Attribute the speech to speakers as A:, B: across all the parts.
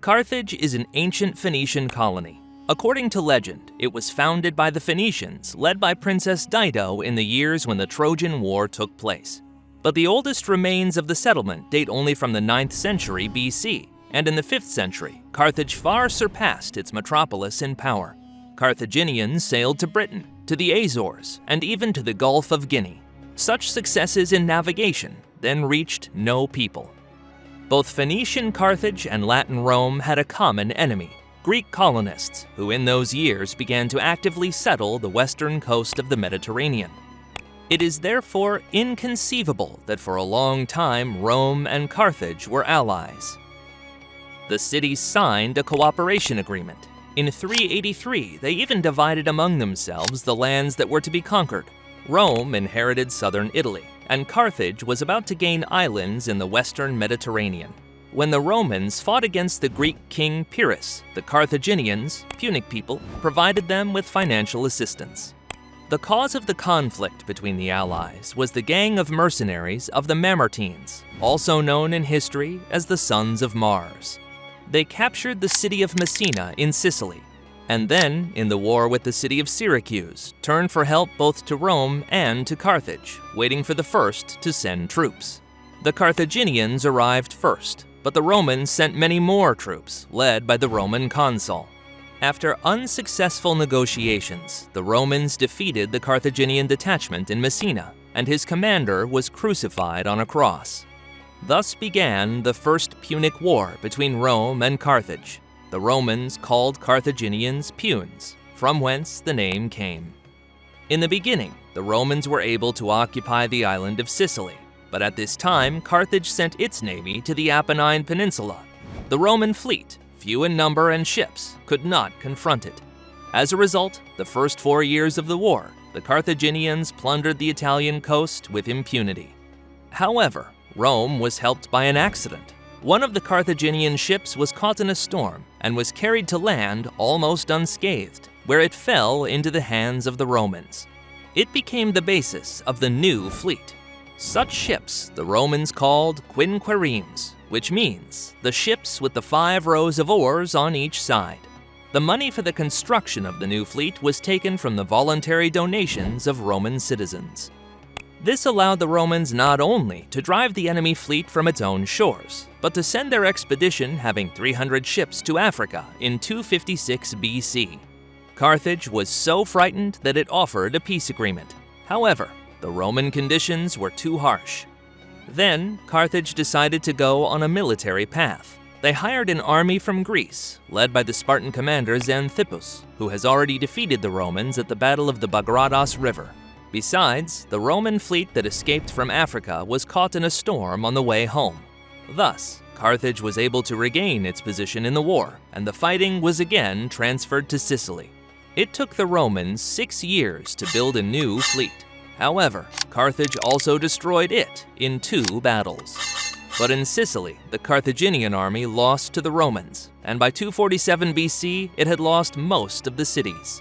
A: Carthage is an ancient Phoenician colony. According to legend, it was founded by the Phoenicians, led by Princess Dido in the years when the Trojan War took place. But the oldest remains of the settlement date only from the 9th century BC, and in the 5th century, Carthage far surpassed its metropolis in power. Carthaginians sailed to Britain, to the Azores, and even to the Gulf of Guinea. Such successes in navigation then reached no people. Both Phoenician Carthage and Latin Rome had a common enemy, Greek colonists, who in those years began to actively settle the western coast of the Mediterranean. It is therefore inconceivable that for a long time Rome and Carthage were allies. The cities signed a cooperation agreement. In 383, they even divided among themselves the lands that were to be conquered. Rome inherited southern Italy, and Carthage was about to gain islands in the western Mediterranean. When the Romans fought against the Greek king Pyrrhus, the Carthaginians, Punic people, provided them with financial assistance. The cause of the conflict between the allies was the gang of mercenaries of the Mamertines, also known in history as the Sons of Mars. They captured the city of Messina in Sicily, and then, in the war with the city of Syracuse, turned for help both to Rome and to Carthage, waiting for the first to send troops. The Carthaginians arrived first, but the Romans sent many more troops, led by the Roman consul. After unsuccessful negotiations, the Romans defeated the Carthaginian detachment in Messina, and his commander was crucified on a cross. Thus began the First Punic War between Rome and Carthage. The Romans called Carthaginians Punes, from whence the name came. In the beginning, the Romans were able to occupy the island of Sicily, but at this time, Carthage sent its navy to the Apennine Peninsula. The Roman fleet, few in number and ships, could not confront it. As a result, the first 4 years of the war, the Carthaginians plundered the Italian coast with impunity. However, Rome was helped by an accident. One of the Carthaginian ships was caught in a storm and was carried to land almost unscathed, where it fell into the hands of the Romans. It became the basis of the new fleet. Such ships the Romans called quinqueremes, which means the ships with the 5 rows of oars on each side. The money for the construction of the new fleet was taken from the voluntary donations of Roman citizens. This allowed the Romans not only to drive the enemy fleet from its own shores, but to send their expedition having 300 ships to Africa in 256 BC. Carthage was so frightened that it offered a peace agreement. However, the Roman conditions were too harsh. Then, Carthage decided to go on a military path. They hired an army from Greece, led by the Spartan commander Xanthippus, who has already defeated the Romans at the Battle of the Bagrados River. Besides, the Roman fleet that escaped from Africa was caught in a storm on the way home. Thus, Carthage was able to regain its position in the war, and the fighting was again transferred to Sicily. It took the Romans 6 years to build a new fleet. However, Carthage also destroyed it in 2 battles. But in Sicily, the Carthaginian army lost to the Romans, and by 247 BC, it had lost most of the cities.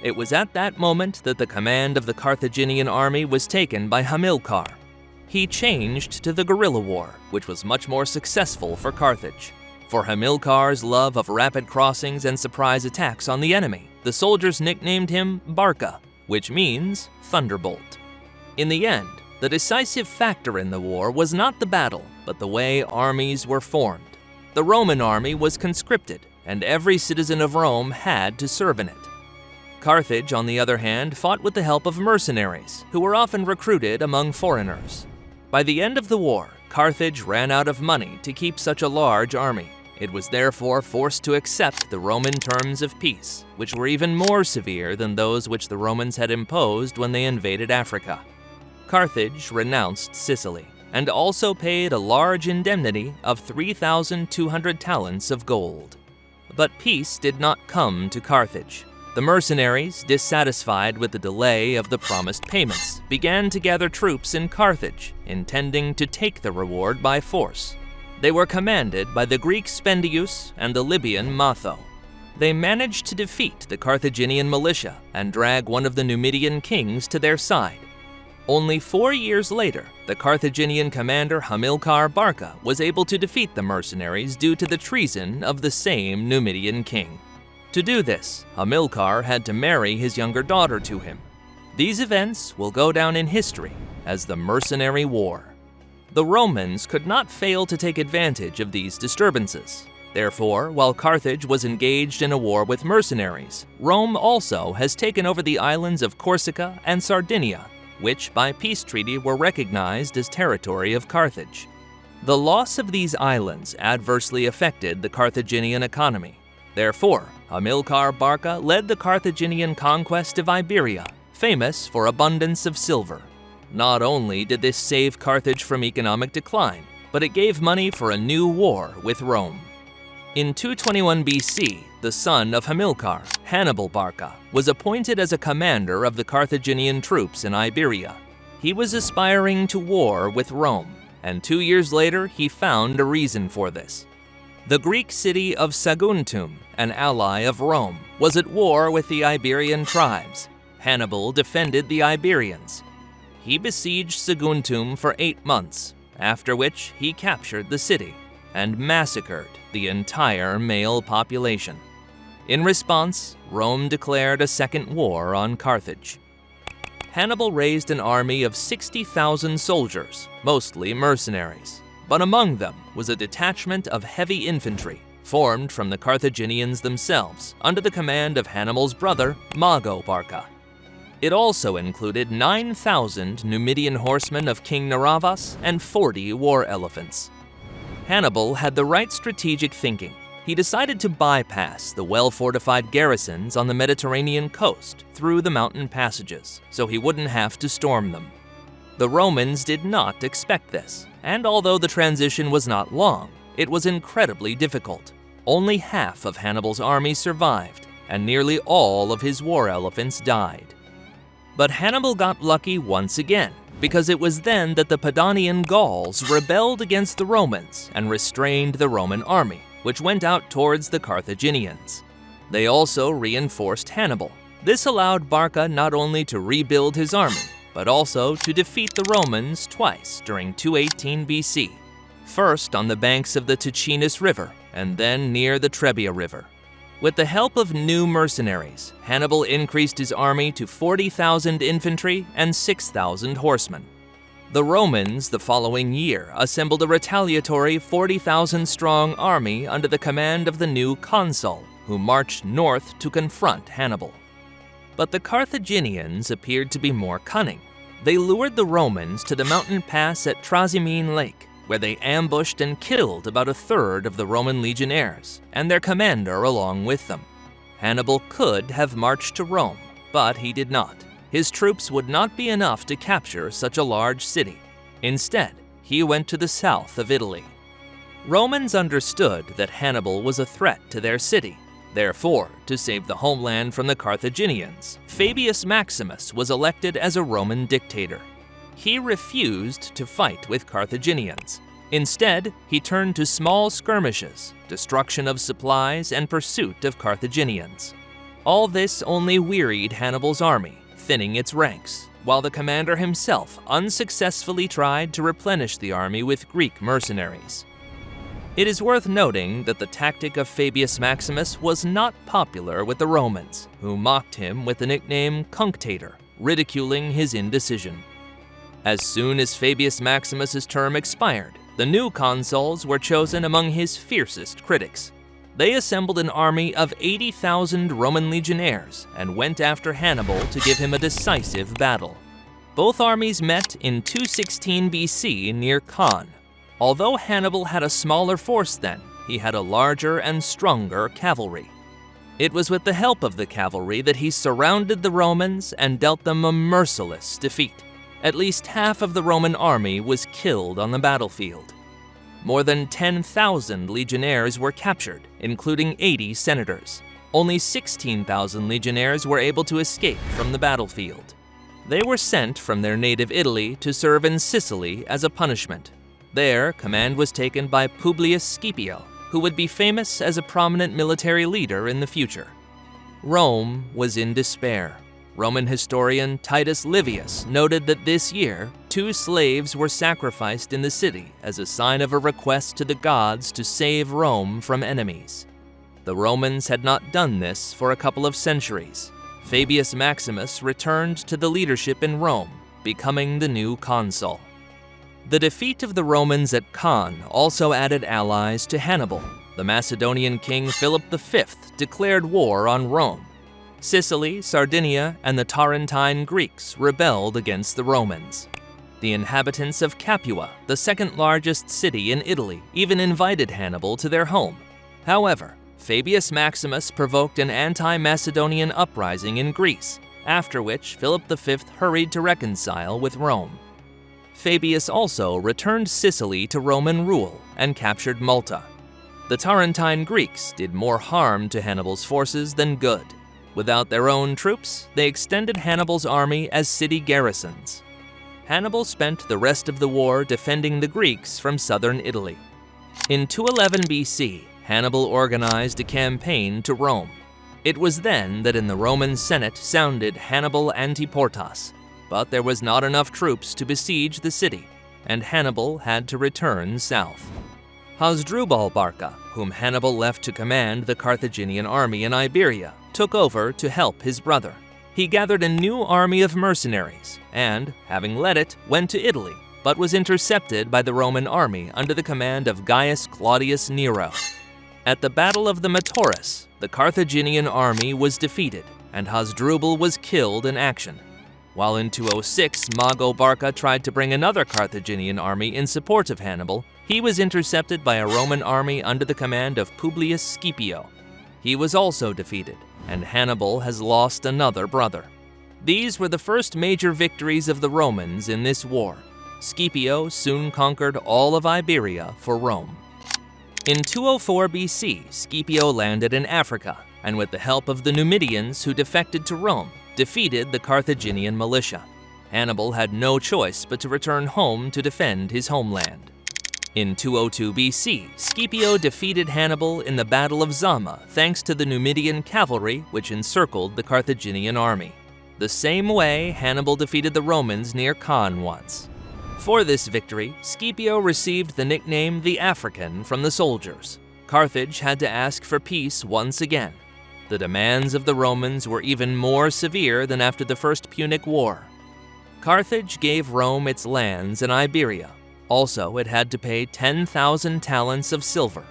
A: It was at that moment that the command of the Carthaginian army was taken by Hamilcar. He changed to the guerrilla war, which was much more successful for Carthage. For Hamilcar's love of rapid crossings and surprise attacks on the enemy, the soldiers nicknamed him Barca, which means thunderbolt. In the end, the decisive factor in the war was not the battle, but the way armies were formed. The Roman army was conscripted, and every citizen of Rome had to serve in it. Carthage, on the other hand, fought with the help of mercenaries, who were often recruited among foreigners. By the end of the war, Carthage ran out of money to keep such a large army. It was therefore forced to accept the Roman terms of peace, which were even more severe than those which the Romans had imposed when they invaded Africa. Carthage renounced Sicily, and also paid a large indemnity of 3,200 talents of gold. But peace did not come to Carthage. The mercenaries, dissatisfied with the delay of the promised payments, began to gather troops in Carthage, intending to take the reward by force. They were commanded by the Greek Spendius and the Libyan Matho. They managed to defeat the Carthaginian militia and drag one of the Numidian kings to their side. Only 4 years later, the Carthaginian commander Hamilcar Barca was able to defeat the mercenaries due to the treason of the same Numidian king. To do this, Hamilcar had to marry his younger daughter to him. These events will go down in history as the Mercenary War. The Romans could not fail to take advantage of these disturbances. Therefore, while Carthage was engaged in a war with mercenaries, Rome also has taken over the islands of Corsica and Sardinia, which by peace treaty were recognized as territory of Carthage. The loss of these islands adversely affected the Carthaginian economy. Therefore, Hamilcar Barca led the Carthaginian conquest of Iberia, famous for abundance of silver. Not only did this save Carthage from economic decline, but it gave money for a new war with Rome. In 221 BC, the son of Hamilcar, Hannibal Barca, was appointed as a commander of the Carthaginian troops in Iberia. He was aspiring to war with Rome, and 2 years later he found a reason for this. The Greek city of Saguntum, an ally of Rome, was at war with the Iberian tribes. Hannibal defended the Iberians. He besieged Saguntum for 8 months, after which he captured the city and massacred the entire male population. In response, Rome declared a second war on Carthage. Hannibal raised an army of 60,000 soldiers, mostly mercenaries, but among them was a detachment of heavy infantry formed from the Carthaginians themselves under the command of Hannibal's brother, Mago Barca. It also included 9,000 Numidian horsemen of King Naravas and 40 war elephants. Hannibal had the right strategic thinking. He decided to bypass the well-fortified garrisons on the Mediterranean coast through the mountain passages, so he wouldn't have to storm them. The Romans did not expect this, and although the transition was not long, it was incredibly difficult. Only half of Hannibal's army survived, and nearly all of his war elephants died. But Hannibal got lucky once again, because it was then that the Padanian Gauls rebelled against the Romans and restrained the Roman army, which went out towards the Carthaginians. They also reinforced Hannibal. This allowed Barca not only to rebuild his army, but also to defeat the Romans twice during 218 BC, first on the banks of the Ticinus River and then near the Trebia River. With the help of new mercenaries, Hannibal increased his army to 40,000 infantry and 6,000 horsemen. The Romans, the following year, assembled a retaliatory 40,000-strong army under the command of the new consul, who marched north to confront Hannibal. But the Carthaginians appeared to be more cunning. They lured the Romans to the mountain pass at Trasimene Lake, where they ambushed and killed about a third of the Roman legionnaires, and their commander along with them. Hannibal could have marched to Rome, but he did not. His troops would not be enough to capture such a large city. Instead, he went to the south of Italy. Romans understood that Hannibal was a threat to their city. Therefore, to save the homeland from the Carthaginians, Fabius Maximus was elected as a Roman dictator. He refused to fight with Carthaginians. Instead, he turned to small skirmishes, destruction of supplies, and pursuit of Carthaginians. All this only wearied Hannibal's army, thinning its ranks, while the commander himself unsuccessfully tried to replenish the army with Greek mercenaries. It is worth noting that the tactic of Fabius Maximus was not popular with the Romans, who mocked him with the nickname Cunctator, ridiculing his indecision. As soon as Fabius Maximus's term expired, the new consuls were chosen among his fiercest critics. They assembled an army of 80,000 Roman legionnaires and went after Hannibal to give him a decisive battle. Both armies met in 216 BC near Cannae. Although Hannibal had a smaller force then, he had a larger and stronger cavalry. It was with the help of the cavalry that he surrounded the Romans and dealt them a merciless defeat. At least half of the Roman army was killed on the battlefield. More than 10,000 legionnaires were captured, including 80 senators. Only 16,000 legionnaires were able to escape from the battlefield. They were sent from their native Italy to serve in Sicily as a punishment. There, command was taken by Publius Scipio, who would be famous as a prominent military leader in the future. Rome was in despair. Roman historian Titus Livius noted that this year, 2 slaves were sacrificed in the city as a sign of a request to the gods to save Rome from enemies. The Romans had not done this for a couple of centuries. Fabius Maximus returned to the leadership in Rome, becoming the new consul. The defeat of the Romans at Cannae also added allies to Hannibal. The Macedonian king Philip V declared war on Rome. Sicily, Sardinia, and the Tarentine Greeks rebelled against the Romans. The inhabitants of Capua, the second largest city in Italy, even invited Hannibal to their home. However, Fabius Maximus provoked an anti-Macedonian uprising in Greece, after which Philip V hurried to reconcile with Rome. Fabius also returned Sicily to Roman rule and captured Malta. The Tarentine Greeks did more harm to Hannibal's forces than good. Without their own troops, they extended Hannibal's army as city garrisons. Hannibal spent the rest of the war defending the Greeks from southern Italy. In 211 BC, Hannibal organized a campaign to Rome. It was then that in the Roman Senate sounded Hannibal Antiportas, but there was not enough troops to besiege the city, and Hannibal had to return south. Hasdrubal Barca, whom Hannibal left to command the Carthaginian army in Iberia, took over to help his brother. He gathered a new army of mercenaries and, having led it, went to Italy, but was intercepted by the Roman army under the command of Gaius Claudius Nero. At the Battle of the Metaurus, the Carthaginian army was defeated, and Hasdrubal was killed in action. While in 206, Mago Barca tried to bring another Carthaginian army in support of Hannibal, he was intercepted by a Roman army under the command of Publius Scipio. He was also defeated, and Hannibal has lost another brother. These were the first major victories of the Romans in this war. Scipio soon conquered all of Iberia for Rome. In 204 BC, Scipio landed in Africa, and with the help of the Numidians who defected to Rome, defeated the Carthaginian militia. Hannibal had no choice but to return home to defend his homeland. In 202 BC, Scipio defeated Hannibal in the Battle of Zama thanks to the Numidian cavalry which encircled the Carthaginian army. The same way Hannibal defeated the Romans near Cannae once. For this victory, Scipio received the nickname the African from the soldiers. Carthage had to ask for peace once again. The demands of the Romans were even more severe than after the First Punic War. Carthage gave Rome its lands in Iberia. Also, it had to pay 10,000 talents of silver.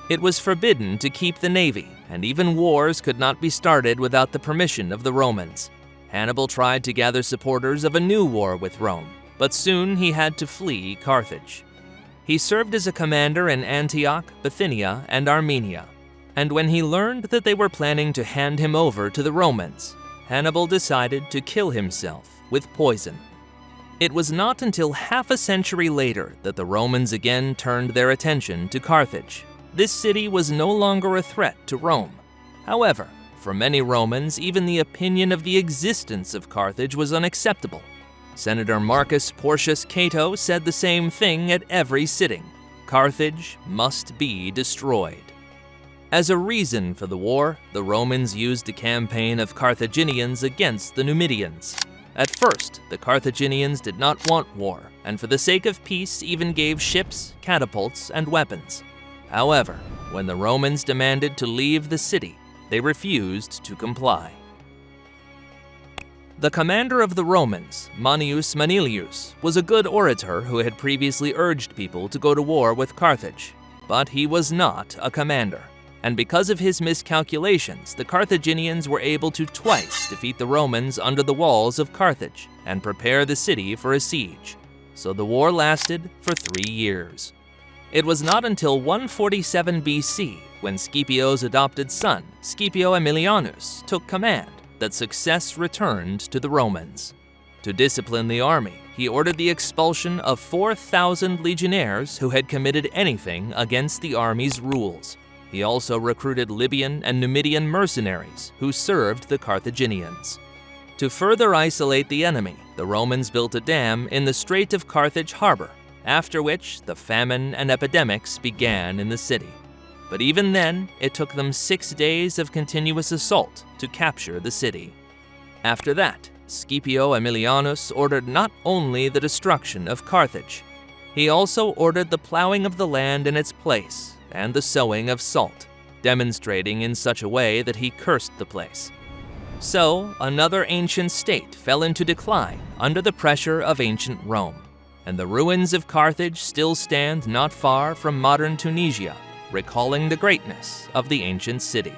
A: It was forbidden to keep the navy, and even wars could not be started without the permission of the Romans. Hannibal tried to gather supporters of a new war with Rome, but soon he had to flee Carthage. He served as a commander in Antioch, Bithynia, and Armenia, and when he learned that they were planning to hand him over to the Romans, Hannibal decided to kill himself with poison. It was not until half a century later that the Romans again turned their attention to Carthage. This city was no longer a threat to Rome. However, for many Romans, even the opinion of the existence of Carthage was unacceptable. Senator Marcus Porcius Cato said the same thing at every sitting: Carthage must be destroyed. As a reason for the war, the Romans used a campaign of Carthaginians against the Numidians. At first, the Carthaginians did not want war, and for the sake of peace even gave ships, catapults, and weapons. However, when the Romans demanded to leave the city, they refused to comply. The commander of the Romans, Manius Manilius, was a good orator who had previously urged people to go to war with Carthage, but he was not a commander. And because of his miscalculations, the Carthaginians were able to twice defeat the Romans under the walls of Carthage and prepare the city for a siege. So the war lasted for 3 years. It was not until 147 BC, when Scipio's adopted son, Scipio Aemilianus, took command, that success returned to the Romans. To discipline the army, he ordered the expulsion of 4,000 legionnaires who had committed anything against the army's rules. He also recruited Libyan and Numidian mercenaries who served the Carthaginians. To further isolate the enemy, the Romans built a dam in the Strait of Carthage harbor, after which the famine and epidemics began in the city. But even then, it took them 6 days of continuous assault to capture the city. After that, Scipio Aemilianus ordered not only the destruction of Carthage, he also ordered the plowing of the land in its place and the sowing of salt, demonstrating in such a way that he cursed the place. So, another ancient state fell into decline under the pressure of ancient Rome, and the ruins of Carthage still stand not far from modern Tunisia, recalling the greatness of the ancient city.